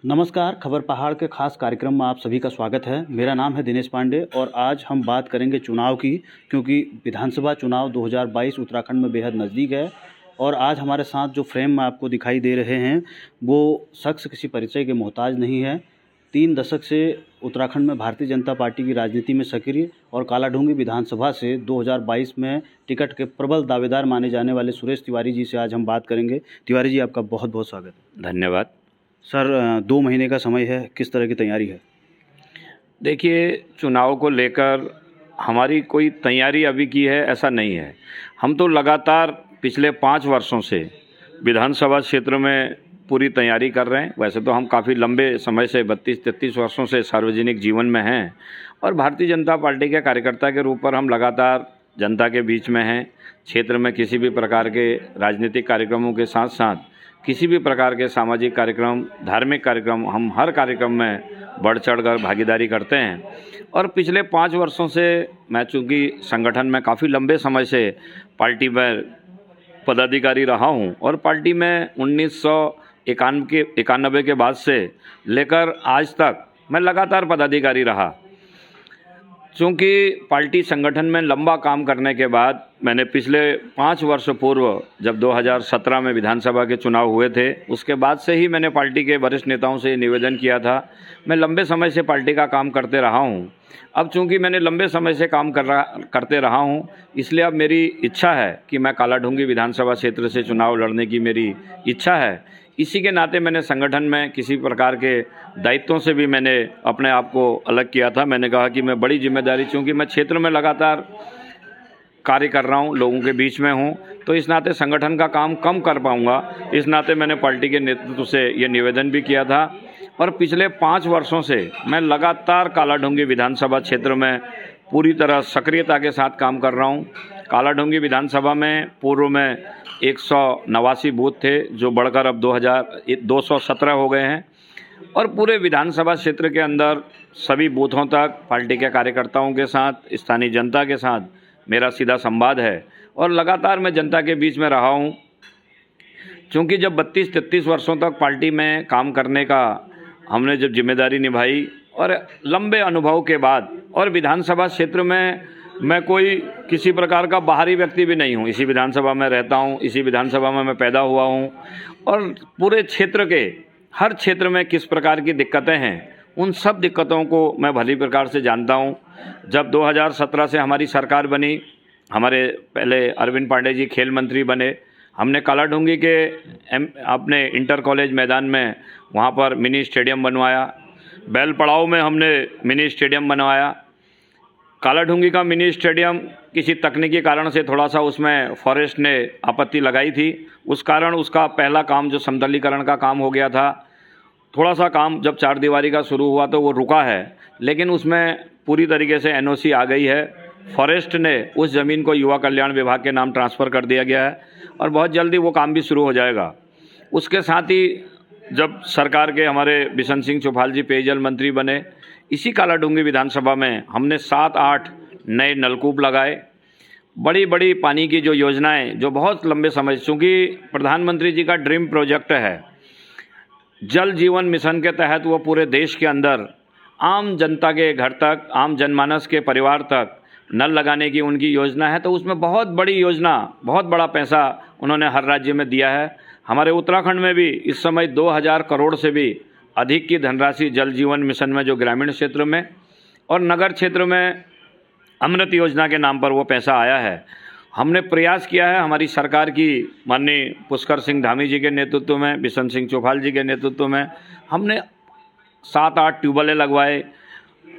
नमस्कार, खबर पहाड़ के खास कार्यक्रम में आप सभी का स्वागत है। मेरा नाम है दिनेश पांडे और आज हम बात करेंगे चुनाव की, क्योंकि विधानसभा चुनाव 2022 उत्तराखंड में बेहद नज़दीक है। और आज हमारे साथ जो फ्रेम में आपको दिखाई दे रहे हैं वो शख्स किसी परिचय के मोहताज नहीं है। 3 दशक से उत्तराखंड में भारतीय जनता पार्टी की राजनीति में सक्रिय और कालाढूंगी विधानसभा से 2022 में टिकट के प्रबल दावेदार माने जाने वाले सुरेश तिवारी जी से आज हम बात करेंगे। तिवारी जी, आपका बहुत बहुत स्वागत है। धन्यवाद सर, 2 महीने का समय है, किस तरह की तैयारी है? देखिए, चुनाव को लेकर हमारी कोई तैयारी अभी की है ऐसा नहीं है। हम तो लगातार पिछले 5 वर्षों से विधानसभा क्षेत्र में पूरी तैयारी कर रहे हैं। वैसे तो हम काफ़ी लंबे समय से 32-33 वर्षों से सार्वजनिक जीवन में हैं और भारतीय जनता पार्टी के कार्यकर्ता के रूप पर हम लगातार जनता के बीच में हैं। क्षेत्र में किसी भी प्रकार के राजनीतिक कार्यक्रमों के साथ साथ किसी भी प्रकार के सामाजिक कार्यक्रम, धार्मिक कार्यक्रम, हम हर कार्यक्रम में बढ़ चढ़कर भागीदारी करते हैं। और पिछले 5 वर्षों से मैं चूँकि संगठन में काफ़ी लंबे समय से पार्टी में पदाधिकारी रहा हूं और पार्टी में 1991 के बाद से लेकर आज तक मैं लगातार पदाधिकारी रहा। चूँकि पार्टी संगठन में लंबा काम करने के बाद मैंने पिछले 5 वर्ष पूर्व जब 2017 में विधानसभा के चुनाव हुए थे, उसके बाद से ही मैंने पार्टी के वरिष्ठ नेताओं से निवेदन किया था। मैं लंबे समय से पार्टी का काम करते रहा हूं। अब चूँकि मैंने लंबे समय से काम करते रहा हूं, इसलिए अब मेरी इच्छा है कि मैं कालाढूंगी विधानसभा क्षेत्र से चुनाव लड़ने की मेरी इच्छा है। इसी के नाते मैंने संगठन में किसी प्रकार के दायित्वों से भी मैंने अपने आप को अलग किया था। मैंने कहा कि मैं बड़ी जिम्मेदारी, चूँकि मैं क्षेत्र में लगातार कार्य कर रहा हूँ, लोगों के बीच में हूँ, तो इस नाते संगठन का काम कम कर पाऊँगा। इस नाते मैंने पार्टी के नेतृत्व से ये निवेदन भी किया था और पिछले 5 वर्षों से मैं लगातार कालाढूंगी विधानसभा क्षेत्र में पूरी तरह सक्रियता के साथ काम कर रहा हूँ। कालाढूंगी विधानसभा में पूर्व में 189 बूथ थे, जो बढ़कर अब 217 हो गए हैं और पूरे विधानसभा क्षेत्र के अंदर सभी बूथों तक पार्टी के कार्यकर्ताओं के साथ, स्थानीय जनता के साथ मेरा सीधा संवाद है और लगातार मैं जनता के बीच में रहा हूँ। चूँकि जब 32-33 वर्षों तक पार्टी में काम करने का हमने जब जिम्मेदारी निभाई और लंबे अनुभव के बाद, और विधानसभा क्षेत्र में मैं कोई किसी प्रकार का बाहरी व्यक्ति भी नहीं हूँ, इसी विधानसभा में रहता हूँ, इसी विधानसभा में मैं पैदा हुआ हूँ और पूरे क्षेत्र के हर क्षेत्र में किस प्रकार की दिक्कतें हैं, उन सब दिक्कतों को मैं भली प्रकार से जानता हूँ। जब 2017 से हमारी सरकार बनी, हमारे पहले अरविंद पांडे जी खेल मंत्री बने, हमने कालाढूंगी के अपने इंटर कॉलेज मैदान में वहाँ पर मिनी स्टेडियम बनवाया। बैल पड़ाव में हमने मिनी स्टेडियम बनवाया। कालाढूंगी का मिनी स्टेडियम किसी तकनीकी कारण से थोड़ा सा उसमें फॉरेस्ट ने आपत्ति लगाई थी, उस कारण उसका पहला काम जो समतलीकरण का काम हो गया था, थोड़ा सा काम जब 4 दीवारी का शुरू हुआ तो वो रुका है, लेकिन उसमें पूरी तरीके से एनओसी आ गई है। फॉरेस्ट ने उस ज़मीन को युवा कल्याण विभाग के नाम ट्रांसफ़र कर दिया गया है और बहुत जल्दी वो काम भी शुरू हो जाएगा। उसके साथ ही जब सरकार के हमारे बिशन सिंह चौपाल जी पेयजल मंत्री बने, इसी कालाढूंगी विधानसभा में हमने 7-8 नए नलकूप लगाए। बड़ी बड़ी पानी की जो योजनाएं, जो बहुत लंबे समय, चूँकि प्रधानमंत्री जी का ड्रीम प्रोजेक्ट है, जल जीवन मिशन के तहत वो पूरे देश के अंदर आम जनता के घर तक, आम जनमानस के परिवार तक नल लगाने की उनकी योजना है। तो उसमें बहुत बड़ी योजना, बहुत बड़ा पैसा उन्होंने हर राज्य में दिया है। हमारे उत्तराखंड में भी इस समय 2000 करोड़ से भी अधिक की धनराशि जल जीवन मिशन में, जो ग्रामीण क्षेत्र में और नगर क्षेत्र में अमृत योजना के नाम पर वो पैसा आया है। हमने प्रयास किया है, हमारी सरकार की माननीय पुष्कर सिंह धामी जी के नेतृत्व में, बिशन सिंह चौपाल जी के नेतृत्व में हमने 7-8 ट्यूबवेलें लगवाए।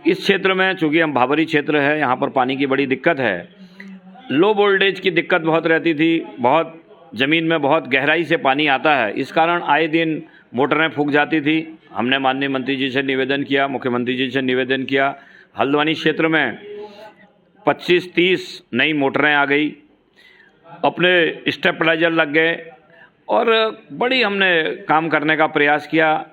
इस क्षेत्र में चूँकि हम भाबरी क्षेत्र है, यहाँ पर पानी की बड़ी दिक्कत है, लो वोल्टेज की दिक्कत बहुत रहती थी, बहुत ज़मीन में बहुत गहराई से पानी आता है, इस कारण आए दिन मोटरें फूक जाती थी। हमने माननीय मंत्री जी से निवेदन किया, मुख्यमंत्री जी से निवेदन किया। हल्द्वानी क्षेत्र में 25-30 नई मोटरें आ गई, अपने स्टेबलाइजर लग गए और बड़ी हमने काम करने का प्रयास किया।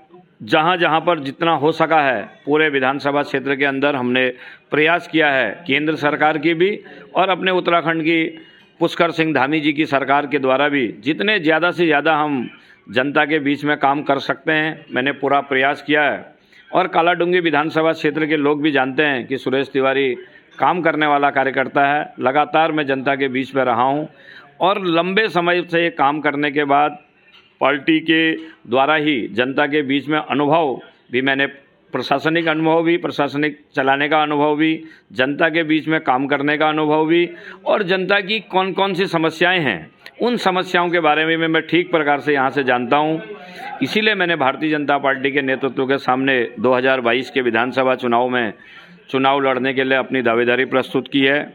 जहाँ जहाँ पर जितना हो सका है पूरे विधानसभा क्षेत्र के अंदर हमने प्रयास किया है, केंद्र सरकार की भी और अपने उत्तराखंड की पुष्कर सिंह धामी जी की सरकार के द्वारा भी जितने ज़्यादा से ज़्यादा हम जनता के बीच में काम कर सकते हैं, मैंने पूरा प्रयास किया है। और कालाडूंगी विधानसभा क्षेत्र के लोग भी जानते हैं कि सुरेश तिवारी काम करने वाला कार्यकर्ता है। लगातार मैं जनता के बीच में रहा हूं और लंबे समय से काम करने के बाद पार्टी के द्वारा ही जनता के बीच में अनुभव भी मैंने, प्रशासनिक अनुभव भी, प्रशासनिक चलाने का अनुभव भी, जनता के बीच में काम करने का अनुभव भी, और जनता की कौन कौन सी समस्याएं हैं उन समस्याओं के बारे में मैं ठीक प्रकार से यहाँ से जानता हूँ। इसीलिए मैंने भारतीय जनता पार्टी के नेतृत्व के सामने 2022 के विधानसभा चुनाव में चुनाव लड़ने के लिए अपनी दावेदारी प्रस्तुत की है।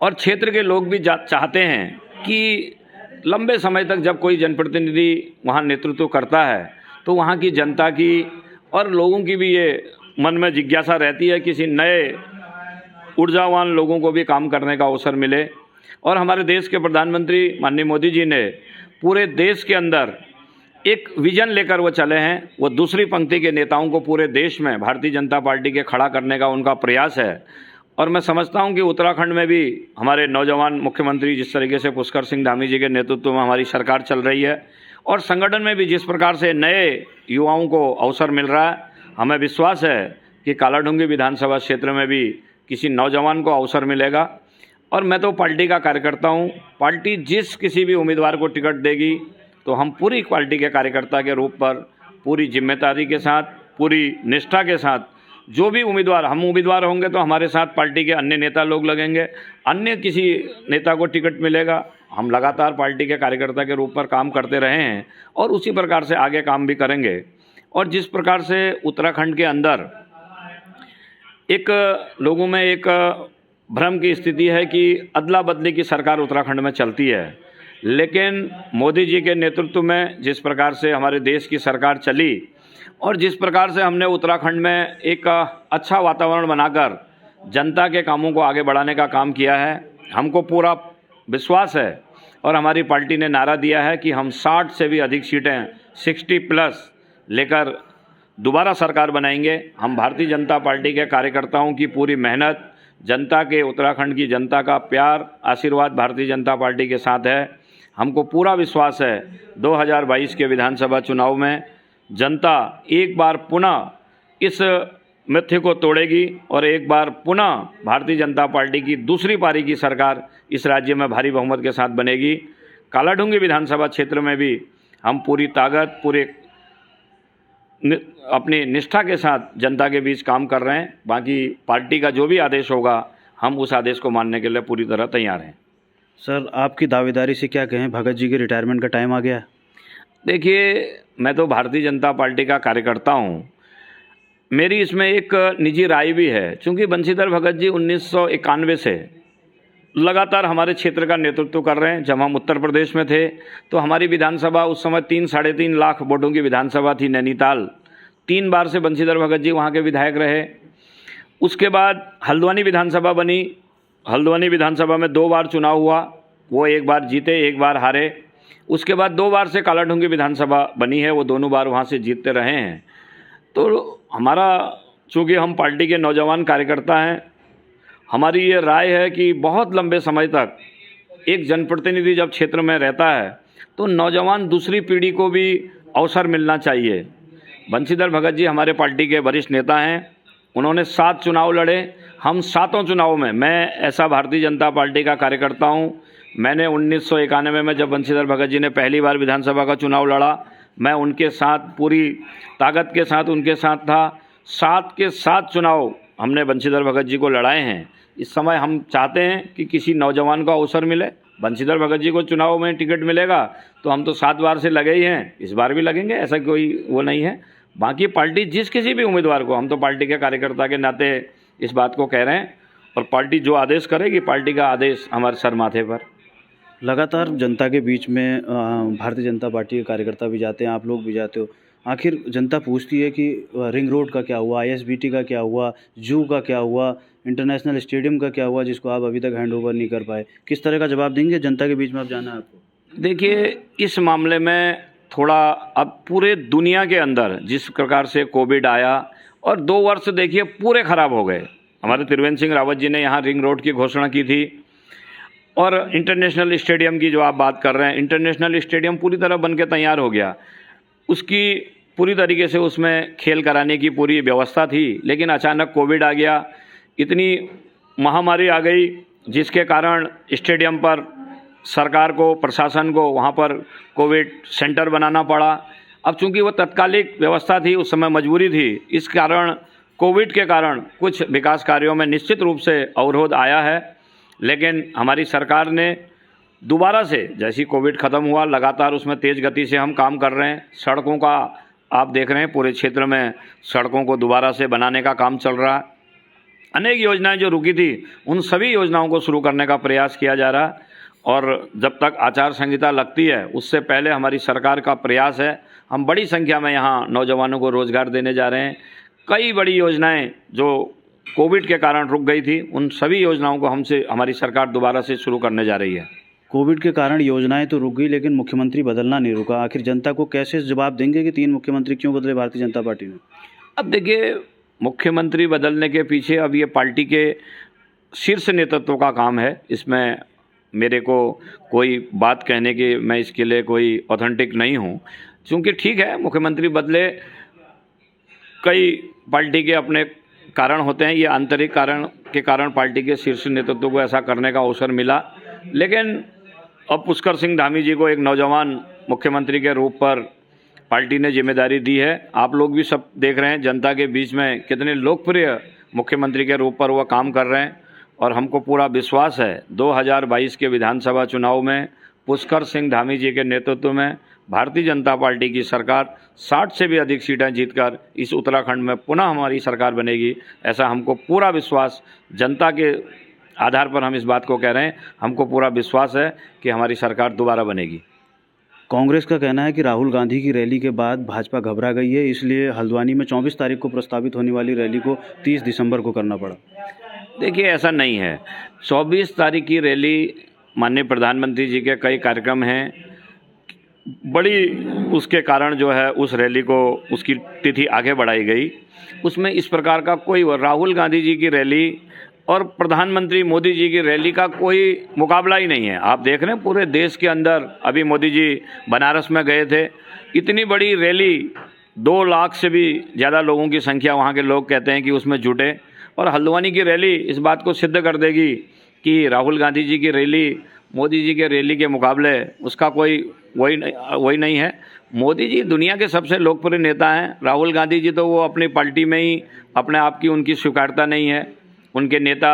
और क्षेत्र के लोग भी चाहते हैं कि लंबे समय तक जब कोई जनप्रतिनिधि वहाँ नेतृत्व करता है तो वहाँ की जनता की और लोगों की भी ये मन में जिज्ञासा रहती है किसी नए ऊर्जावान लोगों को भी काम करने का अवसर मिले। और हमारे देश के प्रधानमंत्री माननीय मोदी जी ने पूरे देश के अंदर एक विजन लेकर वो चले हैं। वो दूसरी पंक्ति के नेताओं को पूरे देश में भारतीय जनता पार्टी के खड़ा करने का उनका प्रयास है। और मैं समझता हूं कि उत्तराखंड में भी हमारे नौजवान मुख्यमंत्री जिस तरीके से पुष्कर सिंह धामी जी के नेतृत्व में हमारी सरकार चल रही है और संगठन में भी जिस प्रकार से नए युवाओं को अवसर मिल रहा है, हमें विश्वास है कि कालाडूंगी विधानसभा क्षेत्र में भी किसी नौजवान को अवसर मिलेगा। और मैं तो पार्टी का कार्यकर्ता हूं, पार्टी जिस किसी भी उम्मीदवार को टिकट देगी तो हम पूरी पार्टी के कार्यकर्ता के रूप पर पूरी जिम्मेदारी के साथ, पूरी निष्ठा के साथ, जो भी उम्मीदवार, हम उम्मीदवार होंगे तो हमारे साथ पार्टी के अन्य नेता लोग लगेंगे, अन्य किसी नेता को टिकट मिलेगा, हम लगातार पार्टी के कार्यकर्ता के रूप पर काम करते रहे हैं और उसी प्रकार से आगे काम भी करेंगे। और जिस प्रकार से उत्तराखंड के अंदर एक लोगों में एक भ्रम की स्थिति है कि अदला बदली की सरकार उत्तराखंड में चलती है, लेकिन मोदी जी के नेतृत्व में जिस प्रकार से हमारे देश की सरकार चली और जिस प्रकार से हमने उत्तराखंड में एक अच्छा वातावरण बनाकर जनता के कामों को आगे बढ़ाने का काम किया है, हमको पूरा विश्वास है। और हमारी पार्टी ने नारा दिया है कि हम 60 से भी अधिक सीटें 60+ लेकर दोबारा सरकार बनाएंगे। हम भारतीय जनता पार्टी के कार्यकर्ताओं की पूरी मेहनत, जनता के, उत्तराखंड की जनता का प्यार, आशीर्वाद भारतीय जनता पार्टी के साथ है। हमको पूरा विश्वास है 2022 के विधानसभा चुनाव में जनता एक बार पुनः इस मिथ्य को तोड़ेगी और एक बार पुनः भारतीय जनता पार्टी की दूसरी पारी की सरकार इस राज्य में भारी बहुमत के साथ बनेगी। कालाडूंगी विधानसभा क्षेत्र में भी हम पूरी ताकत, पूरे अपनी निष्ठा के साथ जनता के बीच काम कर रहे हैं। बाकी पार्टी का जो भी आदेश होगा हम उस आदेश को मानने के लिए पूरी तरह तैयार हैं। सर, आपकी दावेदारी से क्या कहें, भगत जी के रिटायरमेंट का टाइम आ गया? देखिए, मैं तो भारतीय जनता पार्टी का कार्यकर्ता हूं। मेरी इसमें एक निजी राय भी है, क्योंकि बंशीधर भगत जी 1991 से लगातार हमारे क्षेत्र का नेतृत्व कर रहे हैं। जब हम उत्तर प्रदेश में थे तो हमारी विधानसभा उस समय 3-3.5 लाख वोटों की विधानसभा थी, नैनीताल। 3 बार से बंशीधर भगत जी वहाँ के विधायक रहे। उसके बाद हल्द्वानी विधानसभा बनी, हल्द्वानी विधानसभा में 2 बार चुनाव हुआ, वो 1 बार जीते, 1 बार हारे। उसके बाद 2 बार से कालाडूंगी विधानसभा बनी है, वो दोनों बार वहाँ से जीतते रहे हैं। तो हमारा, चूँकि हम पार्टी के नौजवान कार्यकर्ता हैं, हमारी ये राय है कि बहुत लंबे समय तक एक जनप्रतिनिधि जब क्षेत्र में रहता है तो नौजवान दूसरी पीढ़ी को भी अवसर मिलना चाहिए। बंशीधर भगत जी हमारे पार्टी के वरिष्ठ नेता हैं, उन्होंने 7 चुनाव लड़े। हम 7 चुनाव में, मैं ऐसा भारतीय जनता पार्टी का कार्यकर्ता हूं, मैंने 1991 में जब बंशीधर भगत जी ने पहली बार विधानसभा का चुनाव लड़ा, मैं उनके साथ पूरी ताकत के साथ उनके साथ था। 7 के 7 चुनाव हमने बंशीधर भगत जी को लड़ाए हैं। इस समय हम चाहते हैं कि किसी नौजवान को अवसर मिले। बंशीधर भगत जी को चुनाव में टिकट मिलेगा तो हम तो 7 बार से लगे ही हैं, इस बार भी लगेंगे, ऐसा कोई वो नहीं है। बाकी पार्टी जिस किसी भी उम्मीदवार को, हम तो पार्टी के कार्यकर्ता के नाते इस बात को कह रहे हैं और पार्टी जो आदेश करेगी, पार्टी का आदेश हमारे सर माथे पर। लगातार जनता के बीच में भारतीय जनता पार्टी के कार्यकर्ता भी जाते हैं, आप लोग भी जाते हो। आखिर जनता पूछती है कि रिंग रोड का क्या हुआ, ISBT का क्या हुआ, जू का क्या हुआ, इंटरनेशनल स्टेडियम का क्या हुआ, जिसको आप अभी तक हैंड ओवर नहीं कर पाए। किस तरह का जवाब देंगे? जनता के बीच में आप जाना है आपको। देखिए, इस मामले में थोड़ा, अब पूरे दुनिया के अंदर जिस प्रकार से कोविड आया और 2 वर्ष देखिए पूरे ख़राब हो गए। हमारे त्रिवेंद्र सिंह रावत जी ने यहाँ रिंग रोड की घोषणा की थी और इंटरनेशनल स्टेडियम की जो आप बात कर रहे हैं, इंटरनेशनल स्टेडियम पूरी तरह बन के तैयार हो गया, उसकी पूरी तरीके से उसमें खेल कराने की पूरी व्यवस्था थी। लेकिन अचानक कोविड आ गया, इतनी महामारी आ गई जिसके कारण स्टेडियम पर सरकार को, प्रशासन को वहाँ पर कोविड सेंटर बनाना पड़ा। अब चूंकि वो तत्कालिक व्यवस्था थी, उस समय मजबूरी थी, इस कारण कोविड के कारण कुछ विकास कार्यों में निश्चित रूप से अवरोध आया है। लेकिन हमारी सरकार ने दोबारा से, जैसी कोविड ख़त्म हुआ, लगातार उसमें तेज़ गति से हम काम कर रहे हैं। सड़कों का आप देख रहे हैं, पूरे क्षेत्र में सड़कों को दोबारा से बनाने का काम चल रहा है। अनेक योजनाएं जो रुकी थी, उन सभी योजनाओं को शुरू करने का प्रयास किया जा रहा है। और जब तक आचार संहिता लगती है, उससे पहले हमारी सरकार का प्रयास है, हम बड़ी संख्या में यहाँ नौजवानों को रोज़गार देने जा रहे हैं। कई बड़ी योजनाएं जो कोविड के कारण रुक गई थी, उन सभी योजनाओं को हमारी सरकार दोबारा से शुरू करने जा रही है। कोविड के कारण योजनाएं तो रुक गई, लेकिन मुख्यमंत्री बदलना नहीं रुका। आखिर जनता को कैसे जवाब देंगे कि 3 मुख्यमंत्री क्यों बदले भारतीय जनता पार्टी ने? अब देखिए, मुख्यमंत्री बदलने के पीछे अब ये पार्टी के शीर्ष नेतृत्व का काम है। इसमें मेरे को कोई बात कहने की, मैं इसके लिए कोई ऑथेंटिक नहीं हूँ। क्योंकि ठीक है, मुख्यमंत्री बदले, कई पार्टी के अपने कारण होते हैं, ये आंतरिक कारण के कारण पार्टी के शीर्ष नेतृत्व को ऐसा करने का अवसर मिला। लेकिन अब पुष्कर सिंह धामी जी को एक नौजवान मुख्यमंत्री के रूप पर पार्टी ने जिम्मेदारी दी है। आप लोग भी सब देख रहे हैं, जनता के बीच में कितने लोकप्रिय मुख्यमंत्री के रूप पर वह काम कर रहे हैं। और हमको पूरा विश्वास है 2022 के विधानसभा चुनाव में पुष्कर सिंह धामी जी के नेतृत्व में भारतीय जनता पार्टी की सरकार 60 से भी अधिक सीटें जीतकर इस उत्तराखंड में पुनः हमारी सरकार बनेगी। ऐसा हमको पूरा विश्वास, जनता के आधार पर हम इस बात को कह रहे हैं, हमको पूरा विश्वास है कि हमारी सरकार दोबारा बनेगी। कांग्रेस का कहना है कि राहुल गांधी की रैली के बाद भाजपा घबरा गई है, इसलिए हल्द्वानी में 24 तारीख को प्रस्तावित होने वाली रैली को 30 दिसंबर को करना पड़ा। देखिए, ऐसा नहीं है। 24 तारीख की रैली, माननीय प्रधानमंत्री जी के कई कार्यक्रम हैं, बड़ी उसके कारण जो है उस रैली को, उसकी तिथि आगे बढ़ाई गई। उसमें इस प्रकार का कोई, राहुल गांधी जी की रैली और प्रधानमंत्री मोदी जी की रैली का कोई मुकाबला ही नहीं है। आप देख रहे हैं पूरे देश के अंदर, अभी मोदी जी बनारस में गए थे, इतनी बड़ी रैली, 2 लाख से भी ज़्यादा लोगों की संख्या वहाँ के लोग कहते हैं कि उसमें जुटे। और हल्द्वानी की रैली इस बात को सिद्ध कर देगी कि राहुल गांधी जी की रैली मोदी जी के रैली के मुकाबले उसका कोई वही नहीं है। मोदी जी दुनिया के सबसे लोकप्रिय नेता हैं। राहुल गांधी जी तो वो अपनी पार्टी में ही अपने आप की उनकी स्वीकारता नहीं है, उनके नेता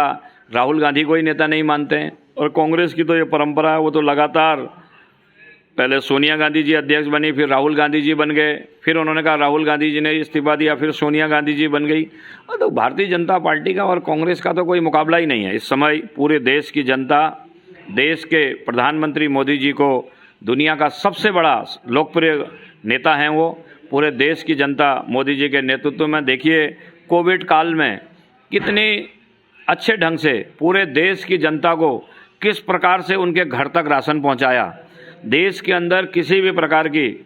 राहुल गांधी को ही नेता नहीं मानते हैं। और कांग्रेस की तो ये परंपरा है, वो तो लगातार, पहले सोनिया गांधी जी अध्यक्ष बनी, फिर राहुल गांधी जी बन गए, फिर उन्होंने कहा राहुल गांधी जी ने इस्तीफा दिया, फिर सोनिया गांधी जी बन गई। तो भारतीय जनता पार्टी का और कांग्रेस का तो कोई मुकाबला ही नहीं है। इस समय पूरे देश की जनता, देश के प्रधानमंत्री मोदी जी को दुनिया का सबसे बड़ा लोकप्रिय नेता हैं वो। पूरे देश की जनता मोदी जी के नेतृत्व में, देखिए कोविड काल में कितने अच्छे ढंग से पूरे देश की जनता को किस प्रकार से उनके घर तक राशन पहुंचाया। देश के अंदर किसी भी प्रकार की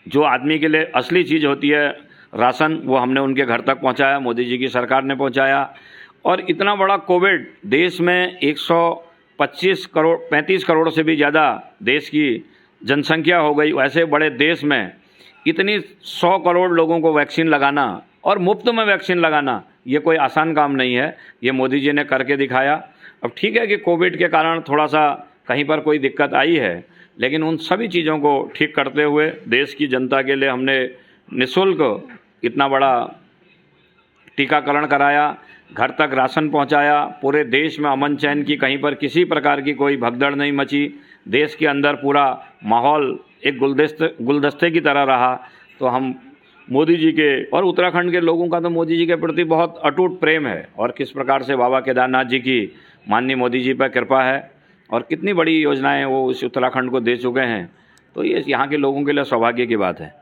जो आदमी के लिए असली चीज़ होती है राशन, वो हमने उनके घर तक पहुंचाया, मोदी जी की सरकार ने पहुंचाया। और इतना बड़ा कोविड, देश में 35 करोड़ से भी ज़्यादा देश की जनसंख्या हो गई, ऐसे बड़े देश में इतनी 100 करोड़ लोगों को वैक्सीन लगाना और मुफ्त में वैक्सीन लगाना, ये कोई आसान काम नहीं है। ये मोदी जी ने करके दिखाया। अब ठीक है कि कोविड के कारण थोड़ा सा कहीं पर कोई दिक्कत आई है, लेकिन उन सभी चीज़ों को ठीक करते हुए देश की जनता के लिए हमने निःशुल्क इतना बड़ा टीकाकरण कराया, घर तक राशन पहुंचाया, पूरे देश में अमन चैन की कहीं पर किसी प्रकार की कोई भगदड़ नहीं मची, देश के अंदर पूरा माहौल एक गुलदस्ते की तरह रहा। तो हम मोदी जी के और उत्तराखंड के लोगों का तो मोदी जी के प्रति बहुत अटूट प्रेम है, और किस प्रकार से बाबा केदारनाथ जी की माननीय मोदी जी पर कृपा है और कितनी बड़ी योजनाएं वो इस उत्तराखंड को दे चुके हैं। तो ये यहाँ के लोगों के लिए सौभाग्य की बात है।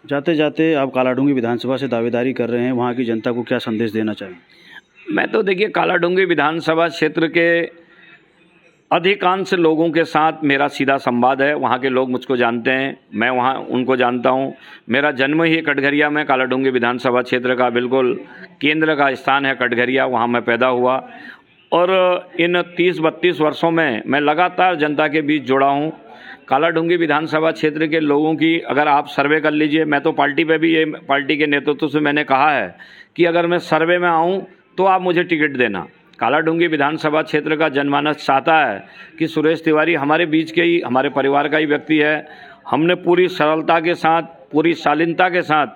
जाते जाते आप कालाडूंगी विधानसभा से दावेदारी कर रहे हैं, वहाँ की जनता को क्या संदेश देना चाहिए? मैं तो देखिए कालाडूंगी विधानसभा क्षेत्र के अधिकांश लोगों के साथ मेरा सीधा संवाद है। वहाँ के लोग मुझको जानते हैं, मैं वहाँ उनको जानता हूँ। मेरा जन्म ही कटघरिया में, कालाडूंगी विधानसभा क्षेत्र का बिल्कुल केंद्र का स्थान है कटघरिया, वहाँ मैं पैदा हुआ। और इन 30-32 वर्षों में मैं लगातार जनता के बीच जुड़ा हूँ। कालाढूंगी विधानसभा क्षेत्र के लोगों की अगर आप सर्वे कर लीजिए, मैं तो पार्टी पे भी ये पार्टी के नेतृत्व से मैंने कहा है कि अगर मैं सर्वे में आऊँ तो आप मुझे टिकट देना। कालाढूंगी विधानसभा क्षेत्र का जनमानस चाहता है कि सुरेश तिवारी हमारे बीच के ही, हमारे परिवार का ही व्यक्ति है। हमने पूरी सरलता के साथ, पूरी शालीनता के साथ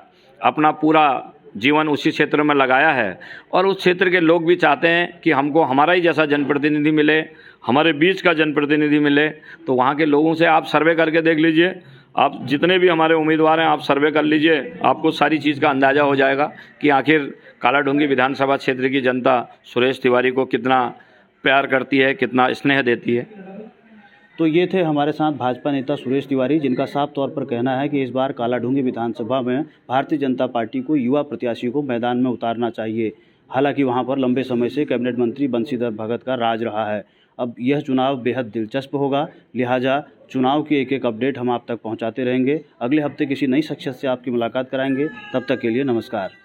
अपना पूरा जीवन उसी क्षेत्र में लगाया है और उस क्षेत्र के लोग भी चाहते हैं कि हमको हमारा ही जैसा जनप्रतिनिधि मिले, हमारे बीच का जनप्रतिनिधि मिले। तो वहाँ के लोगों से आप सर्वे करके देख लीजिए, आप जितने भी हमारे उम्मीदवार हैं आप सर्वे कर लीजिए, आपको सारी चीज़ का अंदाज़ा हो जाएगा कि आखिर कालाढूंगी विधानसभा क्षेत्र की जनता सुरेश तिवारी को कितना प्यार करती है, कितना स्नेह देती है। तो ये थे हमारे साथ भाजपा नेता सुरेश तिवारी, जिनका साफ तौर पर कहना है कि इस बार कालाढूंगी विधानसभा में भारतीय जनता पार्टी को युवा प्रत्याशी को मैदान में उतारना चाहिए। हालांकि वहां पर लंबे समय से कैबिनेट मंत्री बंशीधर भगत का राज रहा है। अब यह चुनाव बेहद दिलचस्प होगा, लिहाजा चुनाव की एक एक अपडेट हम आप तक पहुंचाते रहेंगे। अगले हफ्ते किसी नई शख्सियत से आपकी मुलाकात कराएंगे। तब तक के लिए नमस्कार।